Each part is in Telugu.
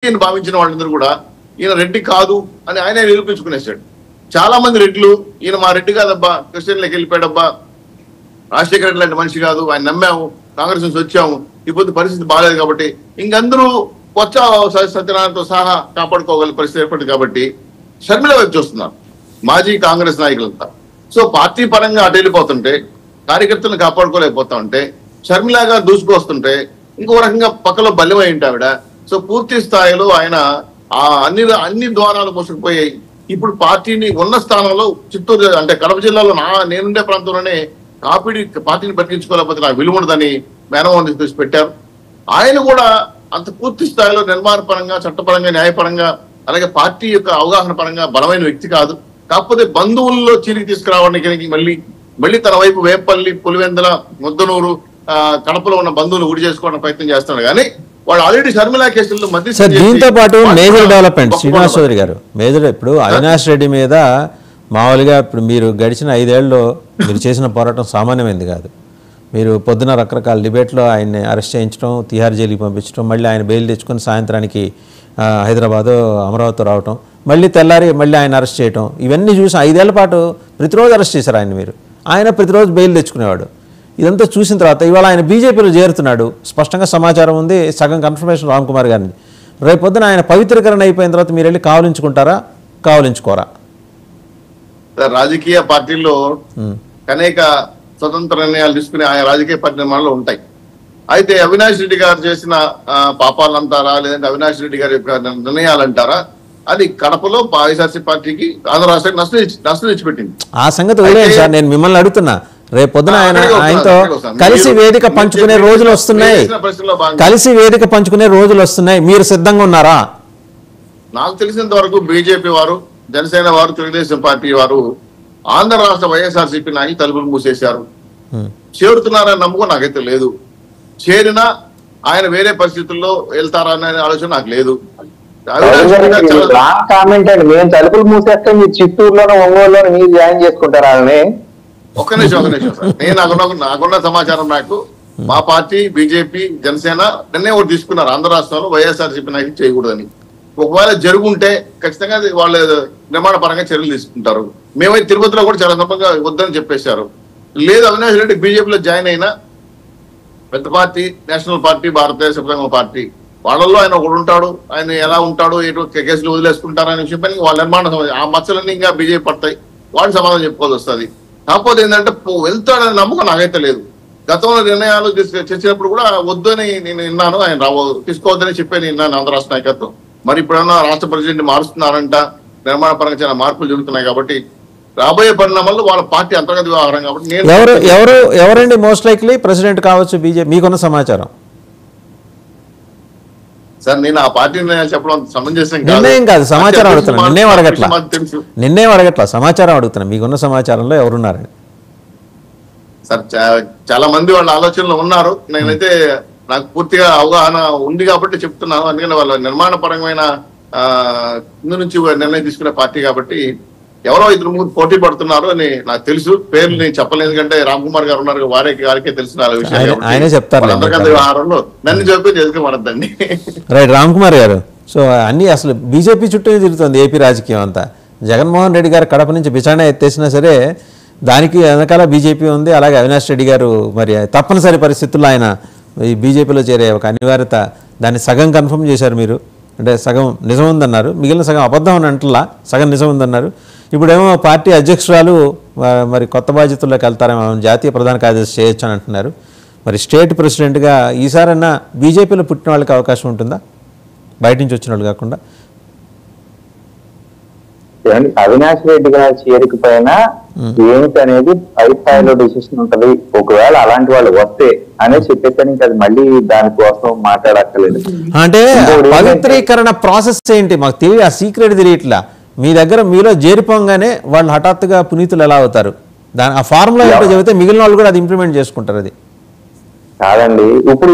భావించిన వాళ్ళందరూ కూడా ఈయన రెడ్డి కాదు అని ఆయనే నిరూపించుకునేసాడు. చాలా మంది రెడ్లు ఈయన మా రెడ్డి కాదబ్బా, క్రిస్టియన్లోకి వెళ్ళిపోయాడబ్బా, రాజశేఖర రెడ్డి లాంటి మనిషి కాదు, ఆయన నమ్మాము, కాంగ్రెస్ నుంచి వచ్చాము, ఇప్పుడు పరిస్థితి బాగాలేదు కాబట్టి ఇంకందరూ కొత్త సత్యనారాయణతో సహా కాపాడుకోగల పరిస్థితి ఏర్పడింది కాబట్టి షర్మిల వైపు చూస్తున్నారు మాజీ కాంగ్రెస్ నాయకులంతా. సో పార్టీ పరంగా అటు వెళ్ళిపోతుంటే, కార్యకర్తలను కాపాడుకోలేకపోతా ఉంటే, షర్మిలాగా దూసుకొస్తుంటే ఇంకో రకంగా పక్కలో బలివై ఉంటే ఆవిడ. సో పూర్తి స్థాయిలో ఆయన ఆ అన్ని ద్వారాలు మోసుకుపోయాయి. ఇప్పుడు పార్టీని ఉన్న స్థానంలో చిత్తూరు అంటే కడప జిల్లాలో నేనుండే ప్రాంతంలోనే పార్టీని బతికించుకోలేకపోతే నాకు విలువ ఉండదని మేనమోహన్ తీసి పెట్టారు. ఆయన కూడా అంత పూర్తి స్థాయిలో నిర్మాణ పరంగా, చట్టపరంగా, న్యాయపరంగా, అలాగే పార్టీ యొక్క అవగాహన పరంగా బలమైన వ్యక్తి కాదు. కాకపోతే బంధువుల్లో చీలికి తీసుకురావడానికి మళ్ళీ తన వైపు వేంపల్లి, పులివెందుల, ముద్దనూరు, కడపలో ఉన్న బంధువులు గుడి చేసుకోవడానికి ప్రయత్నం చేస్తున్నాడు. కానీ వాడు ఆల్రెడీ షర్మిలా కేసుల్లో మధ్య. దీంతో పాటు మేజర్ డెవలప్మెంట్ శ్రీనివాస్ చౌదరి గారు, మేజర్ ఇప్పుడు అవినాష్ రెడ్డి మీద మామూలుగా ఇప్పుడు మీరు గడిచిన 5 ఏళ్ళలో మీరు చేసిన పోరాటం సామాన్యమైంది కాదు. మీరు పొద్దున రకరకాల డిబేట్లో ఆయన్ని అరెస్ట్ చేయించడం, తిహార్ జైలుకి పంపించడం, మళ్ళీ ఆయన బెయిల్ తెచ్చుకొని సాయంత్రానికి హైదరాబాదు, అమరావతి రావటం, మళ్ళీ తెల్లారి మళ్ళీ ఆయన అరెస్ట్ చేయటం, ఇవన్నీ చూసి 5 ఏళ్ల పాటు ప్రతిరోజు అరెస్ట్ చేశారు ఆయన. ఆయన ప్రతిరోజు బెయిల్ తెచ్చుకునేవాడు. ఇదంతా చూసిన తర్వాత ఇవాళ ఆయన బీజేపీలో చేరుతున్నాడు. స్పష్టంగా సమాచారం ఉంది, సగం కన్ఫర్మేషన్ రామ్ కుమార్ గారిని. రేపు పొద్దున ఆయన పవిత్రీకరణ అయిపోయిన తర్వాత మీరు వెళ్ళి కావలించుకుంటారా, కావలించుకోరా? రాజకీయ పార్టీల్లో అనేక స్వతంత్ర నిర్ణయాలు తీసుకునే ఆయన రాజకీయ పార్టీ నిర్మాణాలు ఉంటాయి. అయితే అవినాష్ రెడ్డి గారు చేసిన పాపాలు అంటారా, లేదంటే అవినాష్ రెడ్డి గారి యొక్క నిర్ణయాలు అంటారా, అది కడపలో వైఎస్ఆర్సీ పార్టీకి ఆంధ్ర రాష్ట్రానికి నష్టం తెచ్చిపెట్టింది. ఆ సంగతి వదిలేయండి సార్, నేను మిమ్మల్ని అడుగుతున్నా. రేపు పొద్దున ఆయనతో కలిసి వేదిక పంచుకునే రోజులు వస్తున్నాయి, మీరు సిద్ధంగా ఉన్నారా? నాకు తెలిసినంత వరకు బీజేపీ వారు, జనసేన వారు, తెలుగుదేశం పార్టీ వారు ఆంధ్ర రాష్ట్ర వైఎస్ఆర్సీపీ నాయకులు తలుపులు మూసేశారు. చేరుతున్నారని నమ్మకం నాకైతే లేదు. చేరినా ఆయన వేరే పరిస్థితుల్లో వెళ్తారా అనే ఆలోచన నాకు లేదు. మేము తలుపులు మూసేస్తే మీరు చిత్తూరులోనో, ఒంగోలులోనో మీరు జాయిన్ చేసుకుంటారా? ఒక్క నిమిషం సార్, నాకున్న సమాచారం నాకు మా పార్టీ బీజేపీ, జనసేన నిన్నే ఒకటి తీసుకున్నారు ఆంధ్ర రాష్ట్రంలో వైఎస్ఆర్సీపీ నాయకులు చేయకూడదని. ఒకవేళ జరుగుంటే ఖచ్చితంగా వాళ్ళు నిర్మాణ పరంగా చర్యలు తీసుకుంటారు. మేమైతే తిరుపతిలో కూడా చాలా సందర్భంగా వద్దని చెప్పేశారు. లేదు అవినాష్ రెడ్డి బీజేపీలో జాయిన్ అయినా పెద్ద పార్టీ, నేషనల్ పార్టీ, భారతదేశ పార్టీ, వాళ్ళల్లో ఆయన ఒకడు ఉంటాడు. ఆయన ఎలా ఉంటాడు, ఎటు కేసులు వదిలేసుకుంటారు అనే విషయం పైన వాళ్ళ నిర్మాణం ఆ మచ్చలన్నీ ఇంకా బీజేపీ పడతాయి. వాళ్ళు సమాధానం చెప్పుకోవాల్సి వస్తుంది. కాకపోతే ఏంటంటే వెళ్తాడనే నమ్మకం నాకైతే లేదు. గతంలో నిర్ణయాలు చేసినప్పుడు కూడా వద్దని నేను విన్నాను, ఆయన తీసుకోవద్దని చెప్పి విన్నాను ఆంధ్ర రాష్ట్ర నాయకత్వం. మరి ఇప్పుడన్నా రాష్ట్ర ప్రెసిడెంట్ మారుస్తున్నారంట, నిర్మాణ పరంగా చాలా మార్పులు జరుగుతున్నాయి కాబట్టి రాబోయే పరిణామాల్లో వాళ్ళ పార్టీ అంతర్గత వ్యవహారం కాబట్టి ఎవరండి మోస్ట్ లైక్లీ ప్రెసిడెంట్ కావచ్చు బీజేపీ? మీకున్న సమాచారం సార్, నేను ఆ పార్టీ నిర్ణయాలు చెప్పడం సమంజసం నిర్ణయం కాదు, సమాచారం అడుగుతున్నా. నిన్నేం అడగట్లా, సమాచారం అడుగుతున్నా. మీకున్న సమాచారంలో ఎవరున్నారని సార్? చాలా మంది వాళ్ళ ఆలోచనలో ఉన్నారు. నేనైతే నాకు పూర్తిగా అవగాహన ఉంది కాబట్టి చెప్తున్నాను. అందుకని వాళ్ళ నిర్మాణ పరమైన ముందు నుంచి నిర్ణయం తీసుకునే పార్టీ కాబట్టి ఎవరో 2-3 పోటీ పడుతున్నారు అని నాకు తెలుసు. పేర్లు నేను చెప్పలేదు, ఎందుకంటే రామ్ కుమార్ గారు ఉన్నారు, వారికే తెలిసిన విషయాలు ఆయనే చెప్తారు. అంతర్గత వ్యవహారంలో నన్ను చెప్పి చేసుకోమనద్దండి. రైట్, రామ్ కుమార్ గారు. సో అన్ని అసలు బీజేపీ చుట్టూ తిరుగుతుంది ఏపీ రాజకీయం అంతా. జగన్మోహన్ రెడ్డి గారు కడప నుంచి బిచాణ ఎత్తేసినా సరే దానికి వెనకాల బీజేపీ ఉంది. అలాగే అవినాష్ రెడ్డి గారు మరి తప్పనిసరి పరిస్థితుల్లో ఆయన ఈ బీజేపీలో చేరే ఒక అనివార్యత, దాన్ని సగం కన్ఫర్మ్ చేశారు మీరు. అంటే సగం నిజం ఉందన్నారు, మిగిలిన సగం అబద్ధం అని అంటలా, సగం నిజం ఉందన్నారు. ఇప్పుడేమో పార్టీ అధ్యక్షురాలు మరి కొత్త బాధ్యతల్లోకి వెళ్తారేమో, జాతీయ ప్రధాన కార్యదర్శి చేయొచ్చు అని అంటున్నారు. మరి స్టేట్ ప్రెసిడెంట్గా ఈసారన్నా బీజేపీలో పుట్టిన వాళ్ళకి అవకాశం ఉంటుందా, బయట నుంచి వచ్చిన వాళ్ళు కాకుండా? అవినాష్ రెడ్డి గారి చేరికపైన ఏమిటి అనేది పై స్థాయిలో డిసిషన్ ఉంటది. ఒకవేళ అలాంటి వాళ్ళు వస్తే అనేది చెప్పేసాను, అది మళ్ళీ దానికోసం మాట్లాడక్కర్లేదు. అంటే పవిత్రీకరణ ప్రాసెస్ ఏంటి మాకు తెలియదు, ఆ సీక్రెట్ తెలియట్లా. మీ దగ్గర మీలో చేరిపోగానే వాళ్ళు హఠాత్తుగా పునీతులు ఎలా అవుతారు, దాని ఆ ఫార్ములా ఏంటో చెబితే మిగిలిన వాళ్ళు కూడా అది ఇంప్లిమెంట్ చేసుకుంటారు. అది కాదండి, ఇప్పుడు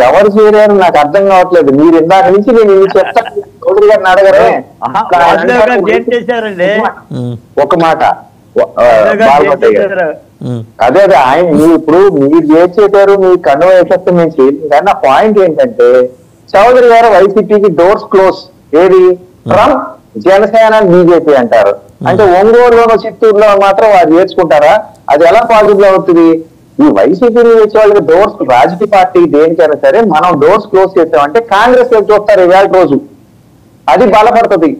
ఎవరు చేరారు నాకు అర్థం కావట్లేదు. మీరు ఇందాక నుంచి నేను చెప్తాను, చౌదరి గారిని అడగరే ఒక మాట. అదే ఆయన ఇప్పుడు మీరు చేసేటారు, మీ కన్ను వేసేస్తే మేము చేయలేదు. కానీ నా పాయింట్ ఏంటంటే చౌదరి గారు వైసీపీకి డోర్స్ క్లోజ్. ఏది ఫ్రమ్ జనసేన బీజేపీ అంటారు. అంటే ఒంగోలులోనో చిత్తూరులో మాత్రం వారు నేర్చుకుంటారా? అది ఎలా పాజిబుల్ అవుతుంది? ఈ వైసీపీని వచ్చే వాళ్ళకి డోర్స్, రాజకీయ పార్టీ దేనికైనా సరే మనం డోర్స్ క్లోజ్ చేసామంటే కాంగ్రెస్ వైపు చూస్తారు ఇవాళ రోజు. అది బలపడుతుంది.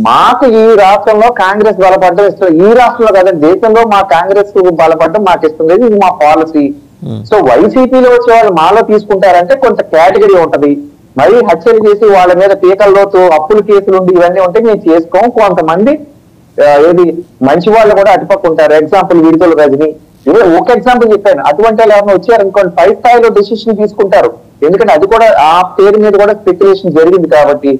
మాకు ఈ రాష్ట్రంలో కాంగ్రెస్ బలపడడం ఇష్టం. ఈ రాష్ట్రంలో కాదండి, దేశంలో మా కాంగ్రెస్ బలపడడం మాకు ఇష్టం లేదు. ఇది మా పాలసీ. సో వైసీపీలో వచ్చే వాళ్ళు మాలో తీసుకుంటారంటే కొంత కేటగిరీ ఉంటది. మరీ హత్యలు చేసి వాళ్ళ మీద పీకల్లోతో అప్పుల కేసులు ఉండి ఇవన్నీ ఉంటే మేము చేసుకోం. కొంతమంది ఏది మంచి వాళ్ళు కూడా అటుపక్క ఉంటారు. ఎగ్జాంపుల్ విడుదల రజని, ఇదే ఒక ఎగ్జాంపుల్ చెప్పాను. అటువంటి వాళ్ళు ఎవరైనా వచ్చారు అనుకోండి, పై స్థాయిలో డెసిషన్ తీసుకుంటారు. ఎందుకంటే అది కూడా ఆ పేరు మీద కూడా స్పెక్యులేషన్ జరిగింది కాబట్టి